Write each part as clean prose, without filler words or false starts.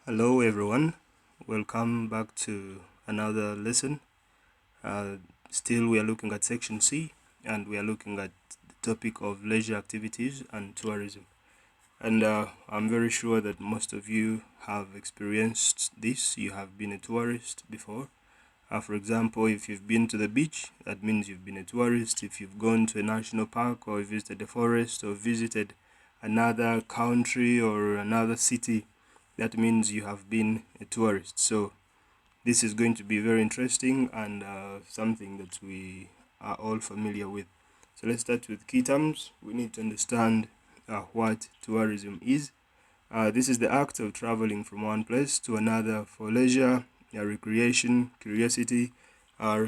Hello everyone, welcome back to another lesson. Still we are looking at section C and we are looking at the topic of leisure activities and tourism. And I'm very sure that most of you have experienced this. You have been a tourist before. For example, if you've been to the beach, that means you've been a tourist. If you've gone to a national park or visited a forest or visited another country or another city, that means you have been a tourist. So this is going to be very interesting and something that we are all familiar with. So let's start with key terms. We need to understand what tourism is. This is the act of traveling from one place to another for leisure, recreation, curiosity,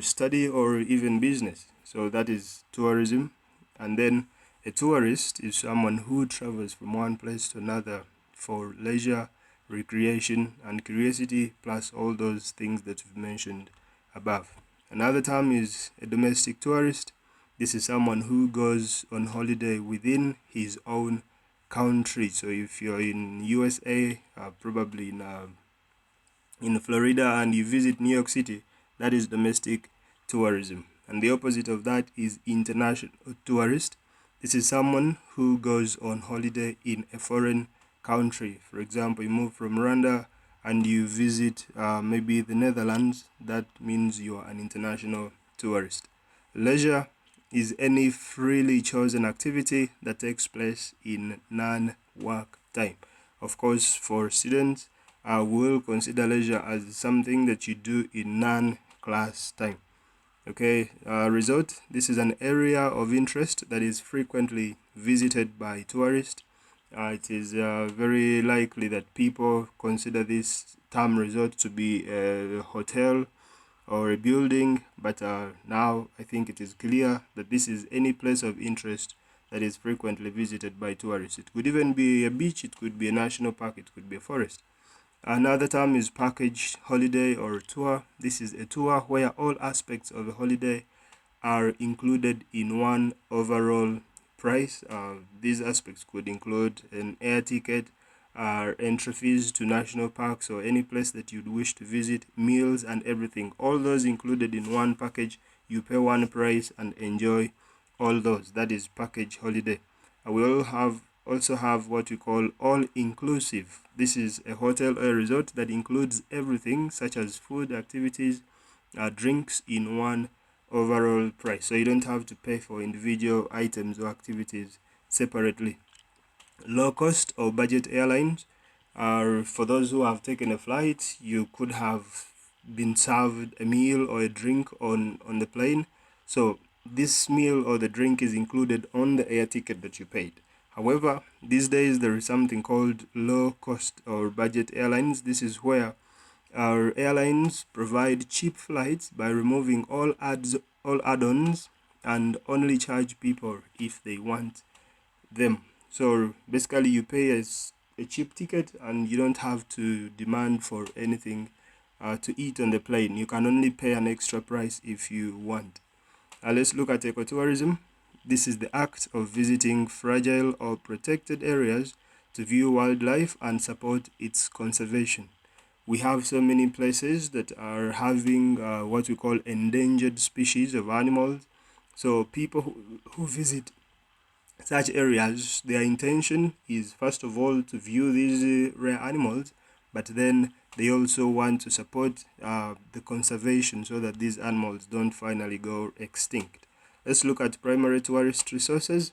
study, or even business. So that is tourism. And then a tourist is someone who travels from one place to another for leisure, recreation, and curiosity, plus all those things that we've mentioned above. Another term is a domestic tourist. This is someone who goes on holiday within his own country. So if you're in USA, probably in Florida, and you visit New York City, that is domestic tourism. And the opposite of that is international tourist. This is someone who goes on holiday in a foreign country. For example, you move from Rwanda and you visit maybe the Netherlands. That means you are an international tourist. Leisure is any freely chosen activity that takes place in non-work time. Of course, for students, we'll consider leisure as something that you do in non-class time. Okay, result, this is an area of interest that is frequently visited by tourists. It is very likely that people consider this term resort to be a hotel or a building, but now I think it is clear that this is any place of interest that is frequently visited by tourists. It could even be a beach, it could be a national park, it could be a forest. Another term is package holiday or tour. This is a tour where all aspects of a holiday are included in one overall price. These aspects could include an air ticket, entry fees to national parks or any place that you'd wish to visit, meals and everything. All those included in one package. You pay one price and enjoy all those. That is package holiday. We all also have what we call all-inclusive. This is a hotel or a resort that includes everything such as food, activities, drinks in one overall price. So you don't have to pay for individual items or activities separately. Low cost or budget airlines are for those who have taken a flight. You could have been served a meal or a drink on the plane. So this meal or the drink is included on the air ticket that you paid. However, these days there is something called low cost or budget airlines. This is where our airlines provide cheap flights by removing all add-ons and only charge people if they want them. So basically you pay a cheap ticket and you don't have to demand for anything to eat on the plane. You can only pay an extra price if you want. Let's look at ecotourism. This is the act of visiting fragile or protected areas to view wildlife and support its conservation. We have so many places that are having what we call endangered species of animals. So people who visit such areas, their intention is first of all to view these rare animals, but then they also want to support the conservation so that these animals don't finally go extinct. Let's look at primary tourist resources.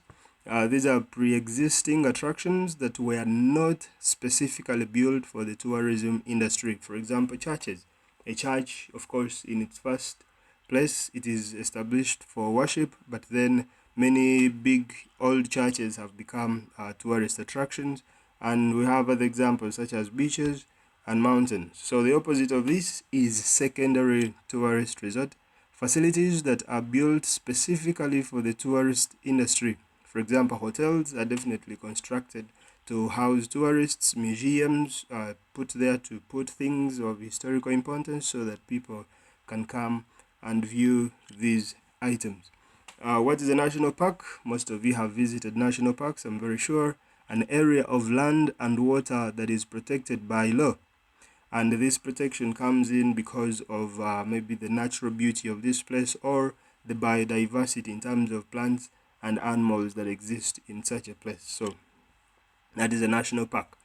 These are pre-existing attractions that were not specifically built for the tourism industry. For example, churches. A church, of course, in its first place, it is established for worship, but then many big old churches have become tourist attractions, and we have other examples such as beaches and mountains. So the opposite of this is secondary tourist resort, facilities that are built specifically for the tourist industry. For example, hotels are definitely constructed to house tourists. Museums are put there to put things of historical importance so that people can come and view these items. What is a national park? Most of you have visited national parks, I'm very sure. An area of land and water that is protected by law. And this protection comes in because of maybe the natural beauty of this place or the biodiversity in terms of plants and animals that exist in such a place. So that is a national park.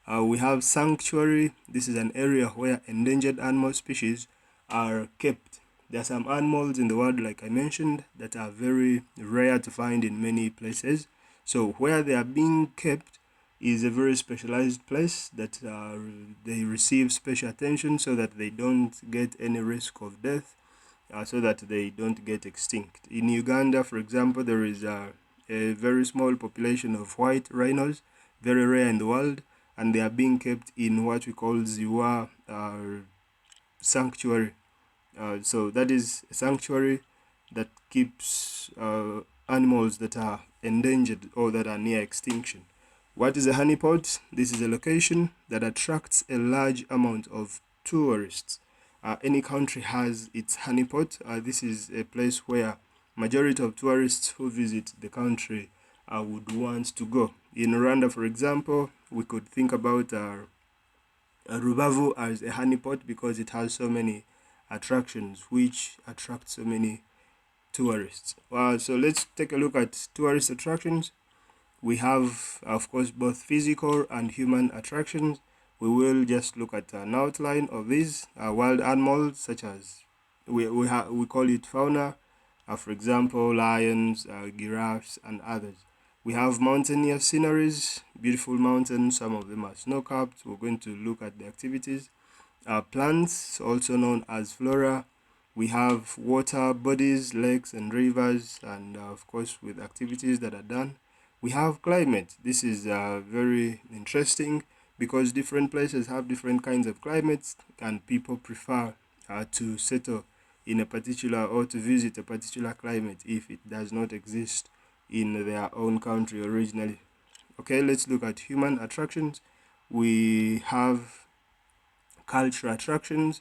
We have sanctuary. This is an area where endangered animal species are kept. There are some animals in the world, like I mentioned, that are very rare to find in many places. So where they are being kept is a very specialized place that they receive special attention so that they don't get any risk of death, so that they don't get extinct. In Uganda, for example, there is a very small population of white rhinos, very rare in the world, and they are being kept in what we call Ziwa sanctuary. So that is a sanctuary that keeps animals that are endangered or that are near extinction. What is a honeypot? This is a location that attracts a large amount of tourists. Any country has its honeypot. This is a place where majority of tourists who visit the country would want to go. In Rwanda, for example, we could think about Rubavu as a honeypot because it has so many attractions which attract so many tourists. So let's take a look at tourist attractions. We have, of course, both physical and human attractions. We will just look at an outline of these wild animals, such as we call it fauna. For example, lions, giraffes, and others. We have mountaineer sceneries, beautiful mountains. Some of them are snow-capped. We're going to look at the activities. Plants, also known as flora. We have water bodies, lakes, and rivers, and of course, with activities that are done. We have climate. This is very interesting because different places have different kinds of climates, and people prefer to settle in a particular or to visit a particular climate if it does not exist in their own country originally. Okay, let's look at human attractions. We have cultural attractions.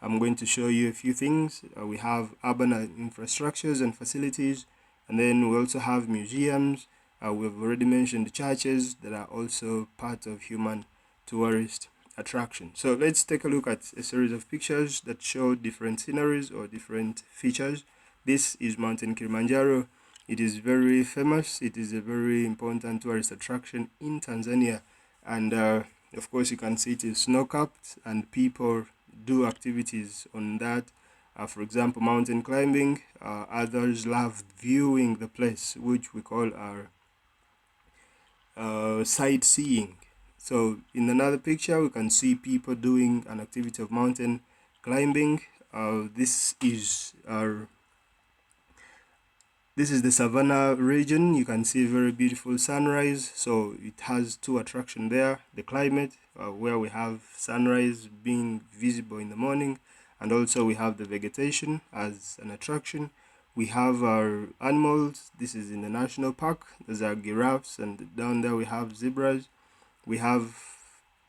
I'm going to show you a few things. We have urban infrastructures and facilities, and then we also have museums. We've already mentioned churches that are also part of human tourist attraction. So let's take a look at a series of pictures that show different sceneries or different features. This is Mountain Kilimanjaro. It is very famous. It is a very important tourist attraction in Tanzania, and of course you can see it is snow-capped and people do activities on that. For example, mountain climbing. Others love viewing the place, which we call our sightseeing. So in another picture, we can see people doing an activity of mountain climbing. This is the Savannah region. You can see a very beautiful sunrise. So it has two attractions there. The climate, where we have sunrise being visible in the morning, and also we have the vegetation as an attraction. We have our animals. This is in the national park. Those are giraffes, and down there we have zebras. We have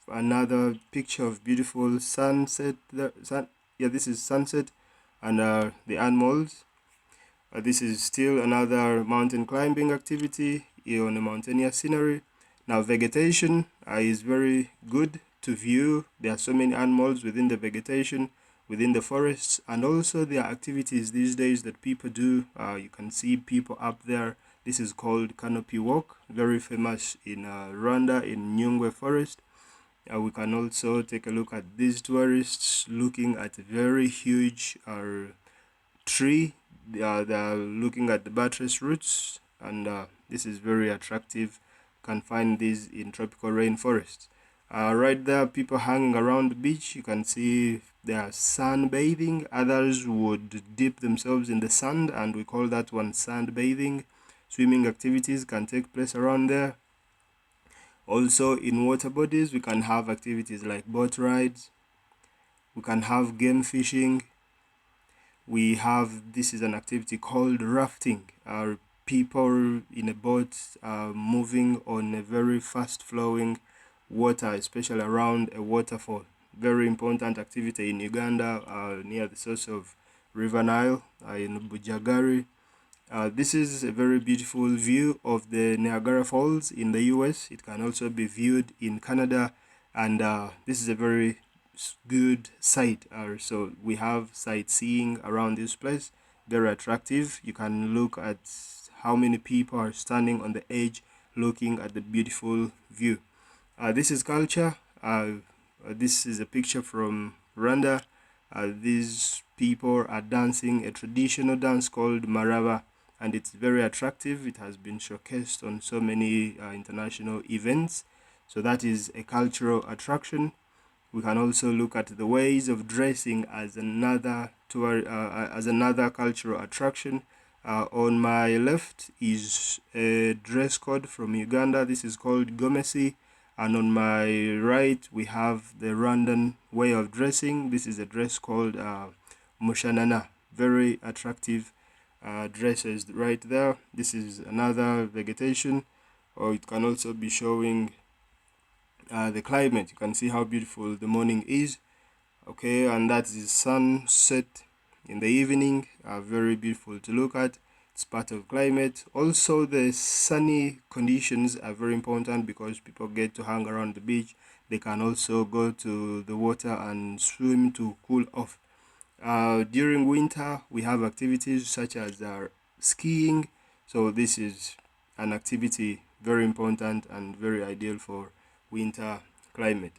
another picture of beautiful sunset. This is sunset, and the animals. This is still another mountain climbing activity on a mountaineous scenery. Now, vegetation is very good to view. There are so many animals within the vegetation, within the forests, and also there are activities these days that people do. You can see people up there. This is called canopy walk, very famous in Rwanda, in Nyungwe forest. We can also take a look at these tourists looking at a very huge tree. They are looking at the buttress roots, and this is very attractive. You can find these in tropical rainforests. Right there, people hanging around the beach. You can see they are sunbathing. Others would dip themselves in the sand, and we call that one sandbathing. Swimming activities can take place around there. Also, in water bodies, we can have activities like boat rides. We can have game fishing. This is an activity called rafting. People in a boat moving on a very fast flowing water, especially around a waterfall. Very important activity in Uganda, near the source of River Nile, in Bujagari. This is a very beautiful view of the Niagara Falls in the US. It can also be viewed in Canada, and this is a very good sight. So we have sightseeing around this place, very attractive. You can look at how many people are standing on the edge looking at the beautiful view. This is culture. This is a picture from Rwanda. These people are dancing a traditional dance called maraba, and it's very attractive. It has been showcased on so many international events. So that is a cultural attraction. We can also look at the ways of dressing as another cultural attraction. On my left is a dress code from Uganda. This is called gomesi. And on my right, we have the Rwandan way of dressing. This is a dress called mushanana. Very attractive dresses right there. This is another vegetation, or it can also be showing the climate. You can see how beautiful the morning is. Okay, and that is sunset in the evening. Very beautiful to look at. It's part of climate. Also, the sunny conditions are very important because people get to hang around the beach. They can also go to the water and swim to cool off. During winter, we have activities such as skiing. So this is an activity very important and very ideal for winter climate.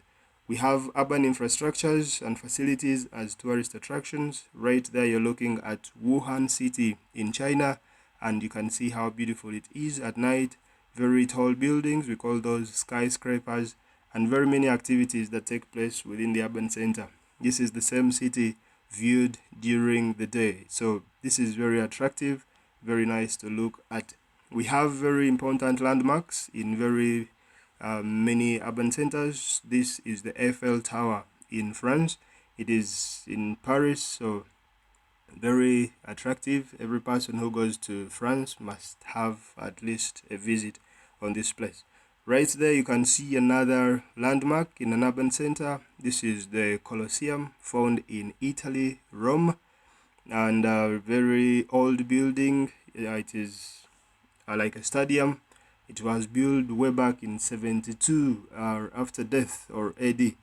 We have urban infrastructures and facilities as tourist attractions. Right there, you're looking at Wuhan City in China, and you can see how beautiful it is at night. Very tall buildings, we call those skyscrapers, and very many activities that take place within the urban center. This is the same city viewed during the day. So this is very attractive, very nice to look at. We have very important landmarks in very many urban centers. This is the Eiffel Tower in France. It is in Paris, so very attractive. Every person who goes to France must have at least a visit on this place. Right there, you can see another landmark in an urban center. This is the Colosseum, found in Italy, Rome, and a very old building. It is like a stadium. It was built way back in 72 after death, or AD.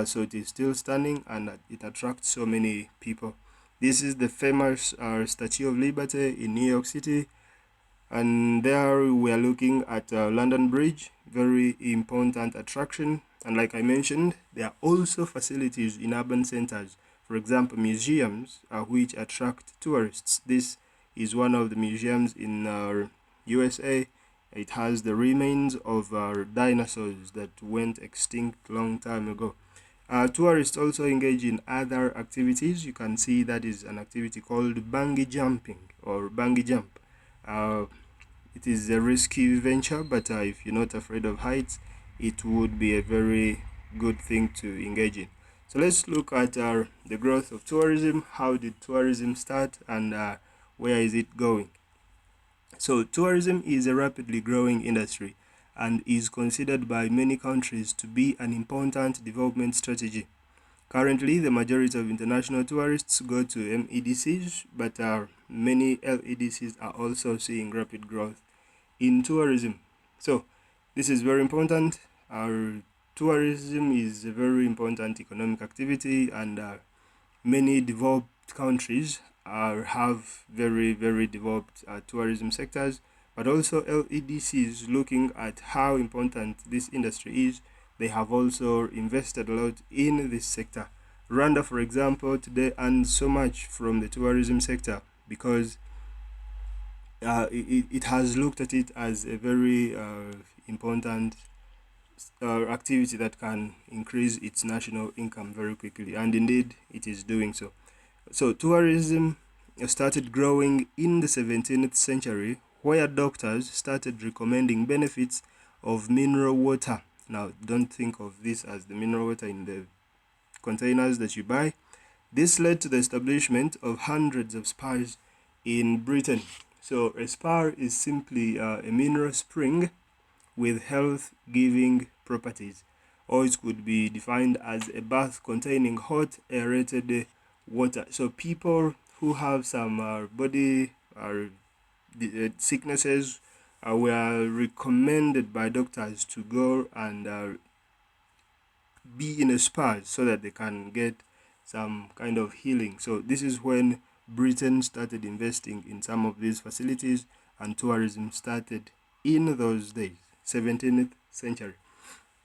So it is still standing, and it attracts so many people. This is the famous Statue of Liberty in New York City. And there we are looking at London Bridge, very important attraction. And like I mentioned, there are also facilities in urban centers. For example, museums which attract tourists. This is one of the museums in USA. It has the remains of dinosaurs that went extinct long time ago. Tourists also engage in other activities. You can see that is an activity called bungee jumping or bungee jump. It is a risky venture, but if you're not afraid of heights, it would be a very good thing to engage in. So let's look at the growth of tourism. How did tourism start, and where is it going? So tourism is a rapidly growing industry and is considered by many countries to be an important development strategy. Currently, the majority of international tourists go to MEDCs, but many LEDCs are also seeing rapid growth in tourism. So this is very important. Our tourism is a very important economic activity, and many developed countries have very developed tourism sectors, but also LEDCs, looking at how important this industry is. They have also invested a lot in this sector. Rwanda, for example, today earns so much from the tourism sector because it has looked at it as a very important activity that can increase its national income very quickly, and indeed it is doing so. So tourism started growing in the 17th century, where doctors started recommending benefits of mineral water. Now, don't think of this as the mineral water in the containers that you buy. This led to the establishment of hundreds of spas in Britain. So a spa is simply a mineral spring with health-giving properties, or it could be defined as a bath containing hot aerated water. So people who have some body sicknesses were recommended by doctors to go and be in a spa so that they can get some kind of healing. So this is when Britain started investing in some of these facilities, and tourism started in those days, 17th century.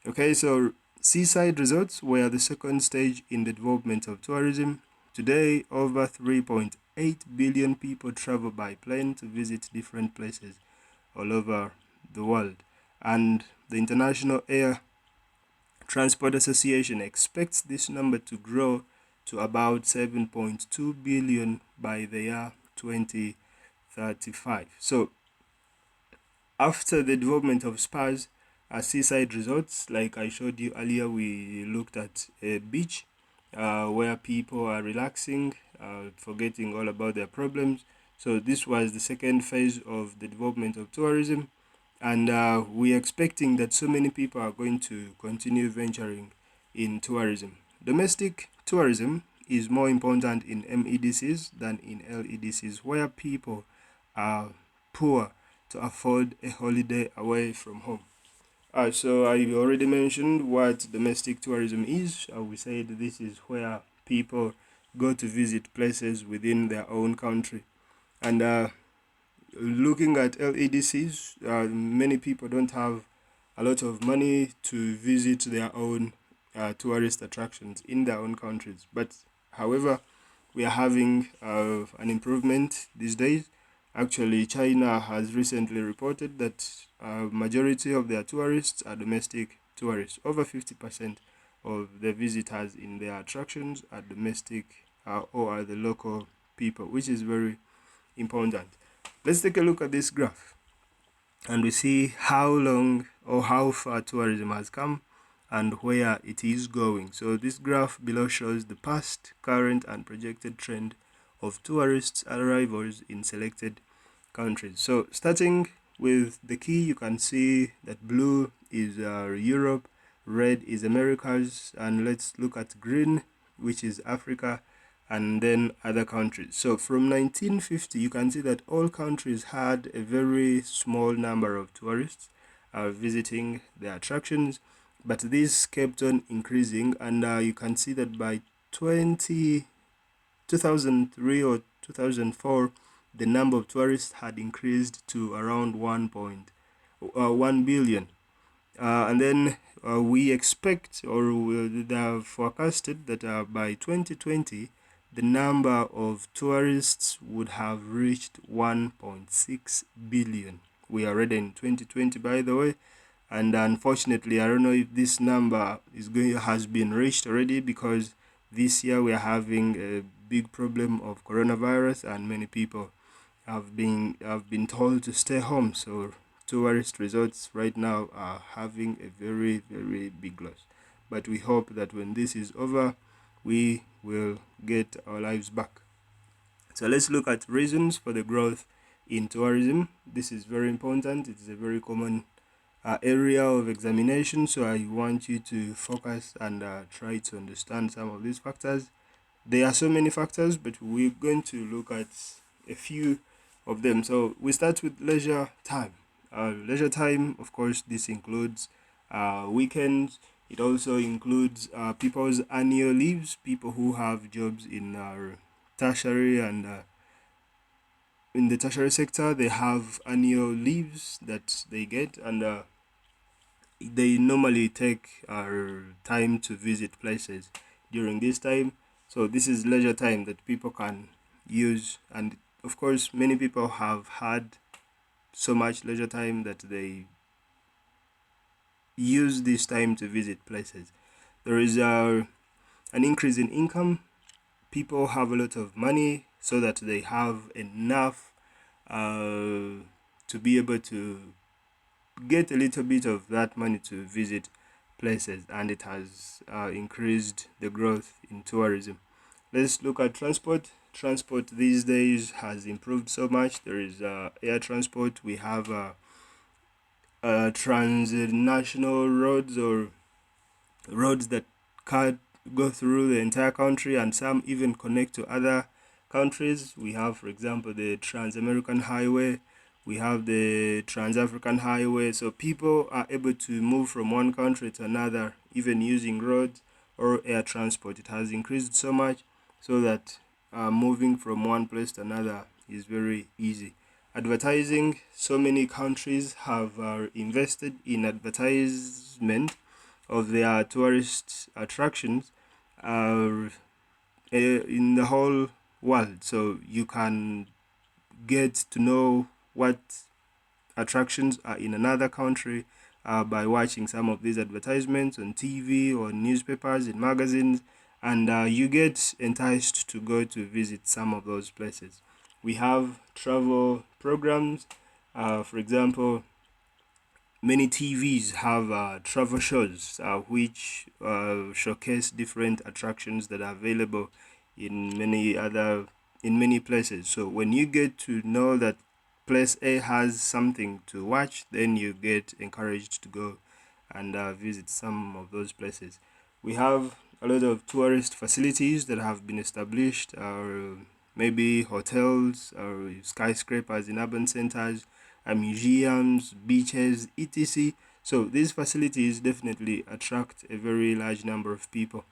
Okay, so seaside resorts were the second stage in the development of tourism. Today, over 3.8 billion people travel by plane to visit different places all over the world. And the International Air Transport Association expects this number to grow to about 7.2 billion by the year 2035. So after the development of spas, seaside resorts, like I showed you earlier, we looked at a beach where people are relaxing, forgetting all about their problems. So this was the second phase of the development of tourism, and we're expecting that so many people are going to continue venturing in tourism. Domestic tourism is more important in MEDCs than in LEDCs, where people are poor to afford a holiday away from home. So I already mentioned what domestic tourism is. We said this is where people go to visit places within their own country. And looking at LEDCs, many people don't have a lot of money to visit their own tourist attractions in their own countries. But however, we are having an improvement these days. Actually, China has recently reported that majority of their tourists are domestic tourists. Over 50% of the visitors in their attractions are domestic or are the local people, which is very important. Let's take a look at this graph, and we see how long or how far tourism has come and where it is going. So this graph below shows the past, current, and projected trend of tourists' arrivals in selected countries. So starting with the key, you can see that blue is Europe, red is Americas, and let's look at green, which is Africa, and then other countries. So from 1950, you can see that all countries had a very small number of tourists visiting their attractions, but this kept on increasing, and you can see that by 2003 or 2004, the number of tourists had increased to around 1 billion. And then we expect, or they have forecasted, that by 2020, the number of tourists would have reached 1.6 billion. We are already in 2020, by the way, and unfortunately, I don't know if this number has been reached already, because this year we are having a big problem of coronavirus, and many people have been told to stay home. So tourist resorts right now are having a very, very big loss. But we hope that when this is over, we will get our lives back. So let's look at reasons for the growth in tourism. This is very important. It is a very common area of examination. So I want you to focus and try to understand some of these factors. There are so many factors, but we're going to look at a few of them. So we start with leisure time. Leisure time, of course, this includes weekends. It also includes people's annual leaves, people who have jobs in tertiary and in the tertiary sector. They have annual leaves that they get, and they normally take time to visit places during this time. So this is leisure time that people can use, and of course many people have had so much leisure time that they use this time to visit places. There is an increase in income. People have a lot of money, so that they have enough to be able to get a little bit of that money to visit places, and it has increased the growth in tourism. Let's look at transport. Transport these days has improved so much. There is air transport. We have transnational roads, or roads that can go through the entire country, and some even connect to other countries. We have, for example, the Trans-American Highway, We have the Trans-African Highway, so people are able to move from one country to another, even using roads or air transport. It has increased so much so that moving from one place to another is very easy. Advertising, so many countries have invested in advertisement of their tourist attractions in the whole world. So you can get to know what attractions are in another country by watching some of these advertisements on TV or newspapers, in magazines, and you get enticed to go to visit some of those places. We have travel programs. For example, many TVs have travel shows which showcase different attractions that are available in many places. So when you get to know that place A has something to watch, then you get encouraged to go and visit some of those places. We have a lot of tourist facilities that have been established, or maybe hotels or skyscrapers in urban centers, museums, beaches, etc. So these facilities definitely attract a very large number of people.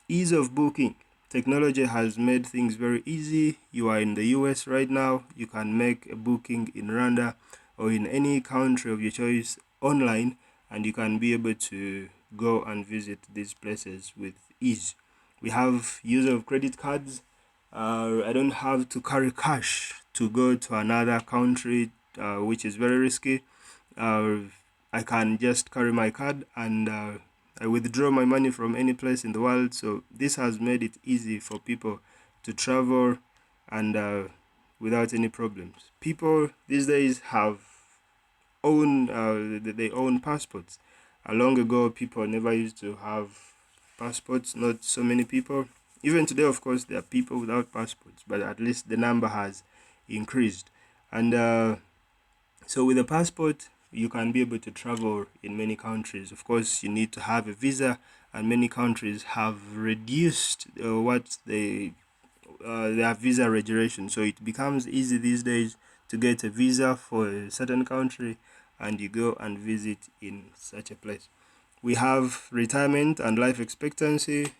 Ease of booking. Technology has made things very easy. You are in the US right now, you can make a booking in Rwanda or in any country of your choice online, and you can be able to go and visit these places with ease. We have use of credit cards. I don't have to carry cash to go to another country, which is very risky. Uh, I can just carry my card and I withdraw my money from any place in the world. So this has made it easy for people to travel and without any problems. People these days have they own passports. Long ago, people never used to have passports. Not so many people. Even today, of course, there are people without passports, but at least the number has increased. And so with a passport, you can be able to travel in many countries. Of course, you need to have a visa, and many countries have reduced their visa regulation. So it becomes easy these days to get a visa for a certain country, and you go and visit in such a place. We have retirement and life expectancy.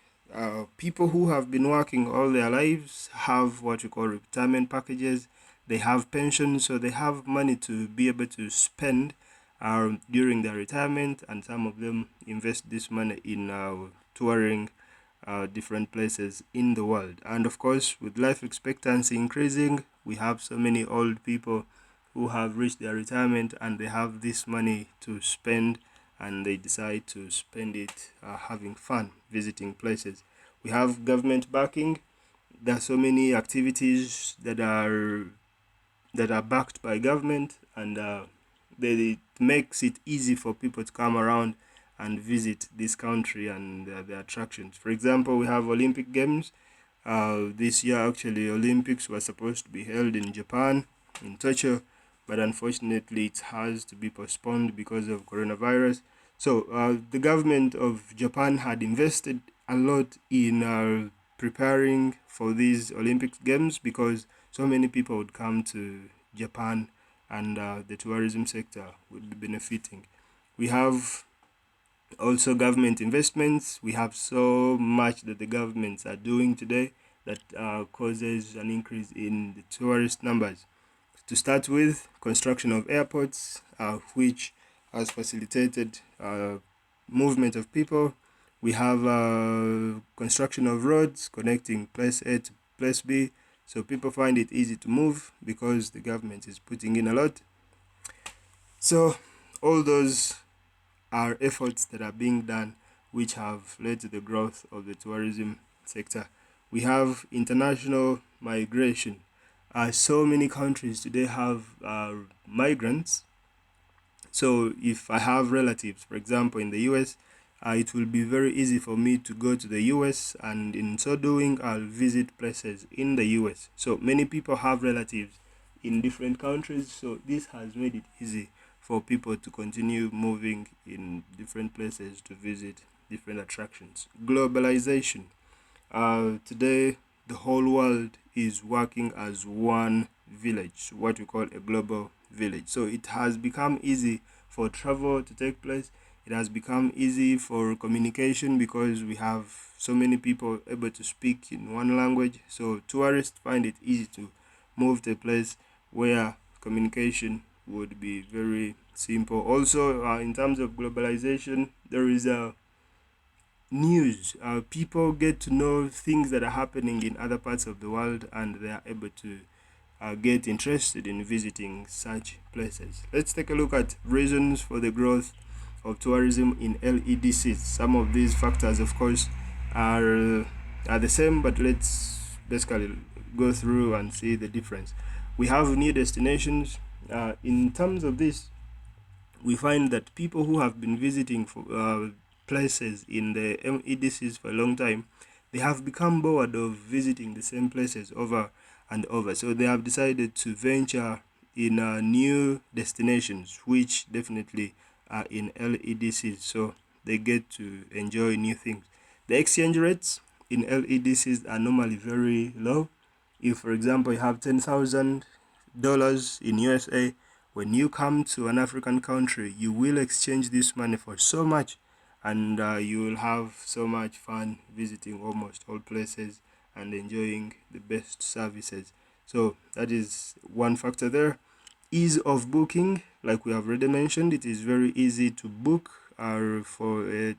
People who have been working all their lives have what we call retirement packages. They have pensions, so they have money to be able to spend during their retirement, and some of them invest this money in touring different places in the world. And of course, with life expectancy increasing, we have so many old people who have reached their retirement and they have this money to spend, and they decide to spend it having fun, visiting places. We have government backing. There are so many activities that are backed by government, and it makes it easy for people to come around and visit this country and the attractions. For example, we have Olympic Games. This year, actually, Olympics were supposed to be held in Japan, in Tokyo, but unfortunately, it has to be postponed because of coronavirus. So, the government of Japan had invested a lot in preparing for these Olympic Games because so many people would come to Japan, and the tourism sector would be benefiting. We have also government investments. We have so much that the governments are doing today that causes an increase in the tourist numbers. To start with, construction of airports, which has facilitated movement of people. We have construction of roads connecting place A to place B, so people find it easy to move because the government is putting in a lot. So all those are efforts that are being done which have led to the growth of the tourism sector. We have international migration. So many countries today have migrants. So if I have relatives, for example, in the US, it will be very easy for me to go to the US, and in so doing, I'll visit places in the US. So many people have relatives in different countries, so this has made it easy for people to continue moving in different places to visit different attractions. Globalization. Today, the whole world is working as one village, what we call a global village. So it has become easy for travel to take place. It has become easy for communication because we have so many people able to speak in one language. So tourists find it easy to move to a place where communication would be very simple. Also, in terms of globalization, there is a news. People get to know things that are happening in other parts of the world, and they are able to get interested in visiting such places. Let's take a look at reasons for the growth of tourism in LEDCs. Some of these factors, of course, are the same, but let's basically go through and see the difference. We have new destinations. In terms of this, we find that people who have been visiting for, places in the MEDCs for a long time, they have become bored of visiting the same places over and over. So they have decided to venture in new destinations, which definitely are in LEDCs. So they get to enjoy new things. The exchange rates in LEDCs are normally very low. If, for example, you have $10,000 in USA, when you come to an African country, you will exchange this money for so much, and you will have so much fun visiting almost all places and enjoying the best services. So that is one factor there. Ease of booking, like we have already mentioned, it is very easy to book for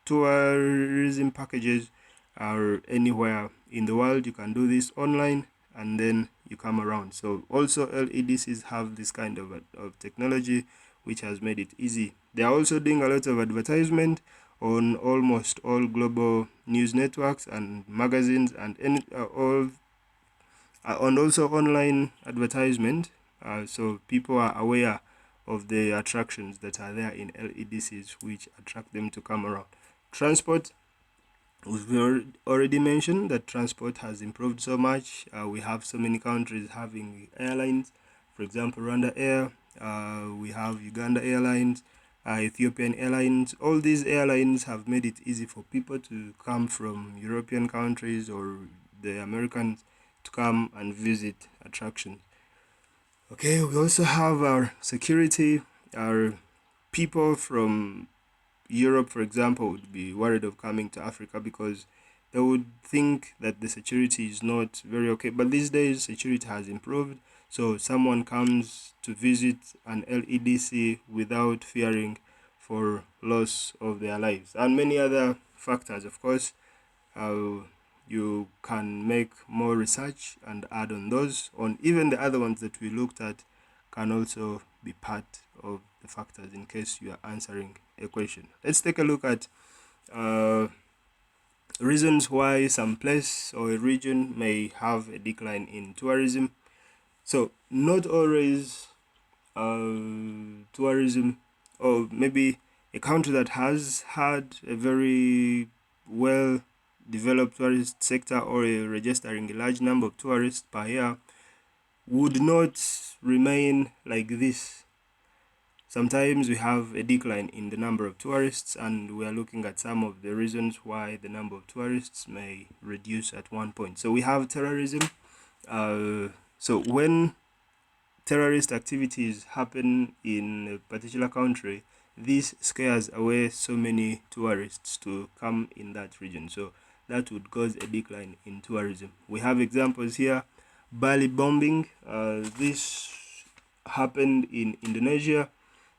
tourism packages or anywhere in the world. You can do this online and then you come around. So also LEDCs have this kind of technology which has made it easy. They are also doing a lot of advertisement on almost all global news networks and magazines and and also online advertisement. So people are aware of the attractions that are there in LEDCs which attract them to come around. Transport, we've already mentioned that transport has improved so much. We have so many countries having airlines. For example, Rwanda Air, we have Uganda Airlines, Ethiopian Airlines. All these airlines have made it easy for people to come from European countries or the Americans to come and visit attractions. Okay, we also have our security. Our people from Europe, for example, would be worried of coming to Africa because they would think that the security is not very okay. But these days, security has improved. So someone comes to visit an LEDC without fearing for loss of their lives. And many other factors, of course. You can make more research and add on those. On even the other ones that we looked at can also be part of the factors in case you are answering a question. Let's take a look at reasons why some place or a region may have a decline in tourism. So not always tourism, or maybe a country that has had a very well developed tourist sector or registering a large number of tourists per year would not remain like this. Sometimes we have a decline in the number of tourists, and we are looking at some of the reasons why the number of tourists may reduce at one point. So we have terrorism. So when terrorist activities happen in a particular country, this scares away so many tourists to come in that region. So that would cause a decline in tourism. We have examples here. Bali bombing. This happened in Indonesia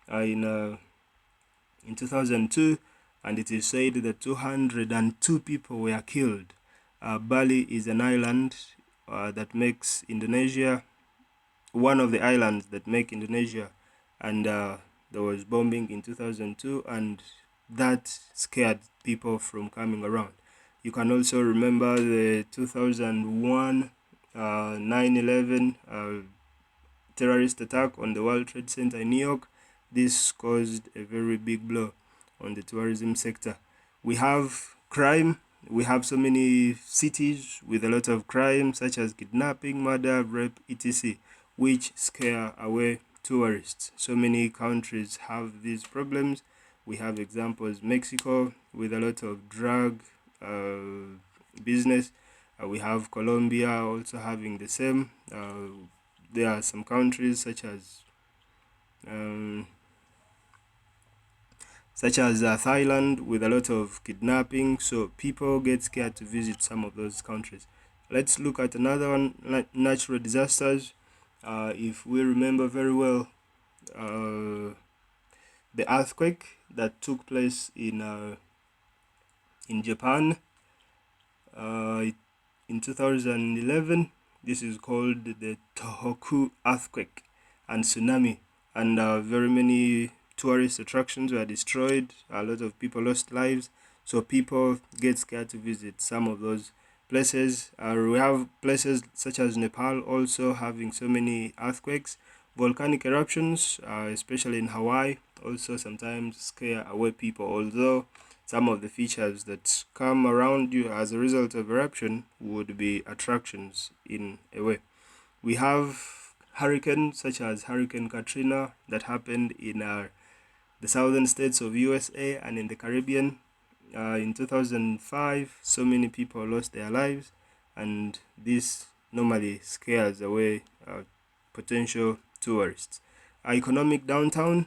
in 2002, and it is said that 202 people were killed. Bali is an island that makes Indonesia one of the islands that make Indonesia, and there was bombing in 2002, and that scared people from coming around. You can also remember the 2001 9/11 terrorist attack on the World Trade Center in New York. This caused a very big blow on the tourism sector. We have crime. We have so many cities with a lot of crime, such as kidnapping, murder, rape, etc., which scare away tourists. So many countries have these problems. We have examples: Mexico with a lot of drug business. We have Colombia also having the same. there are some countries such as Thailand with a lot of kidnapping, so people get scared to visit some of those countries. Let's look at another one, natural disasters. If we remember very well, the earthquake that took place in Japan in 2011. This is called the Tohoku earthquake and tsunami, and very many tourist attractions were destroyed. A lot of people lost lives, so people get scared to visit some of those places. We have places such as Nepal also having so many earthquakes. Volcanic eruptions, especially in Hawaii, also sometimes scare away people, although some of the features that come around you as a result of eruption would be attractions in a way. We have hurricanes such as Hurricane Katrina that happened in the southern states of USA and in the Caribbean. In 2005, so many people lost their lives, and this normally scares away potential tourists. Economic downturn.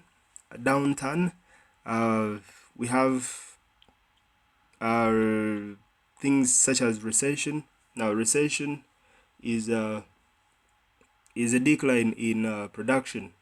We have things such as recession. Now, recession is a decline in production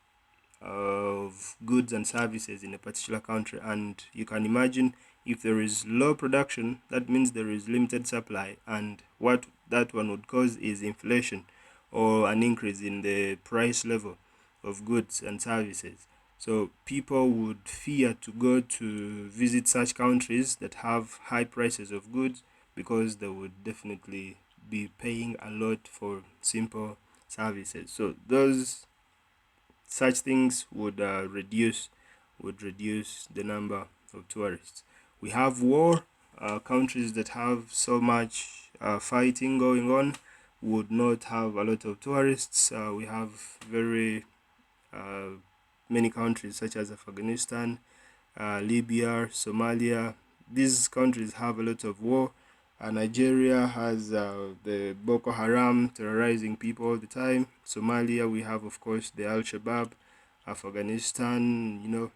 of goods and services in a particular country, and you can imagine if there is low production, that means there is limited supply, and what that one would cause is inflation or an increase in the price level of goods and services. So people would fear to go to visit such countries that have high prices of goods, because they would definitely be paying a lot for simple services. So those such things would reduce the number of tourists. We have war. Countries that have so much fighting going on would not have a lot of tourists. We have very many countries such as Afghanistan, Libya, Somalia. These countries have a lot of war. Nigeria has the Boko Haram terrorizing people all the time. Somalia, we have, of course, the Al-Shabaab. Afghanistan,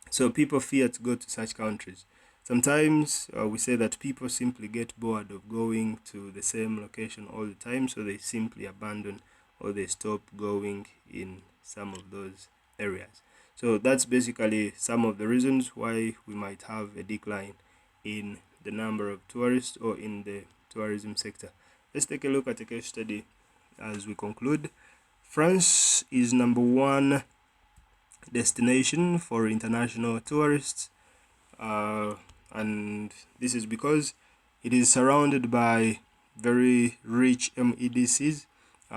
so people fear to go to such countries. Sometimes we say that people simply get bored of going to the same location all the time, so they simply abandon or they stop going in some of those areas. So that's basically some of the reasons why we might have a decline in the number of tourists or in the tourism sector. Let's take a look at a case study as we conclude. France is number one destination for international tourists, and this is because it is surrounded by very rich MEDCs.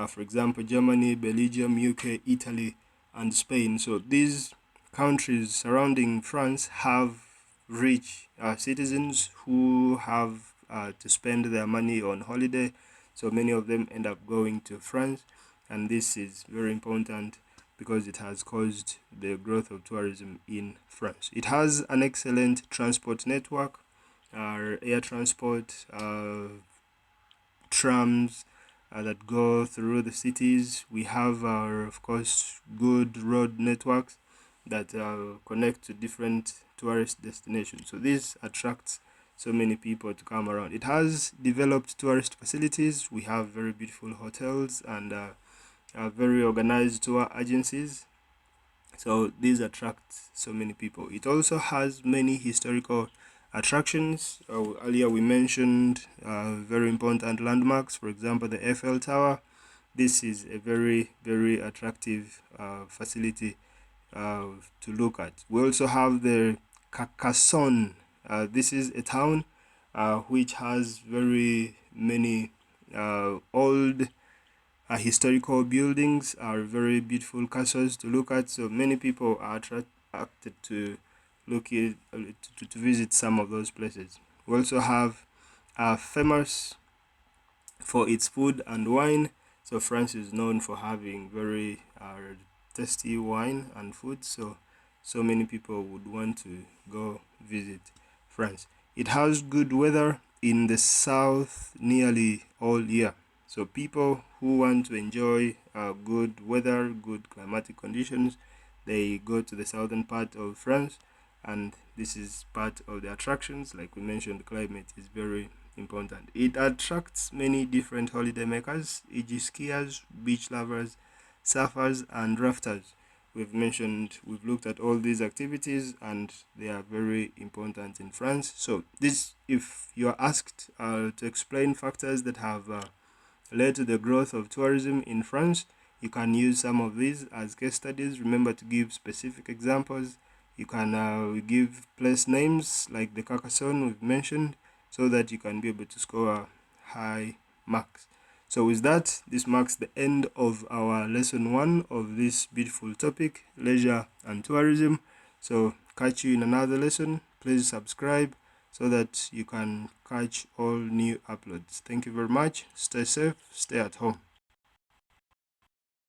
For example, Germany, Belgium, UK, Italy, and Spain. So these countries surrounding France have rich citizens who have to spend their money on holiday. So many of them end up going to France, and this is very important because it has caused the growth of tourism in France. It has an excellent transport network, air transport, trams that go through the cities. We have, of course, good road networks that connect to different tourist destinations. So this attracts so many people to come around. It has developed tourist facilities. We have very beautiful hotels and very organized tour agencies. So these attract so many people. It also has many historical attractions. Earlier we mentioned very important landmarks, for example, the Eiffel Tower. This is a very, very attractive facility to look at. We also have the Carcassonne. This is a town which has very many old historical buildings, are very beautiful castles to look at. So many people are attracted to look at, to visit some of those places. We also have famous for its food and wine. So France is known for having very tasty wine and food. So many people would want to go visit France. It has good weather in the south nearly all year. So people who want to enjoy good weather, good climatic conditions, they go to the southern part of France, and this is part of the attractions. Like we mentioned, climate is very important. It attracts many different holiday makers, e.g. skiers, beach lovers, surfers, and rafters. We've looked at all these activities, and they are very important in France. So this, if you are asked to explain factors that have led to the growth of tourism in France, you can use some of these as case studies. Remember to give specific examples. You can give place names like the Carcassonne we've mentioned, so that you can be able to score high marks. So with that, this marks the end of our lesson 1 of this beautiful topic, leisure and tourism. So catch you in another lesson. Please subscribe so that you can catch all new uploads. Thank you very much. Stay safe, stay at home.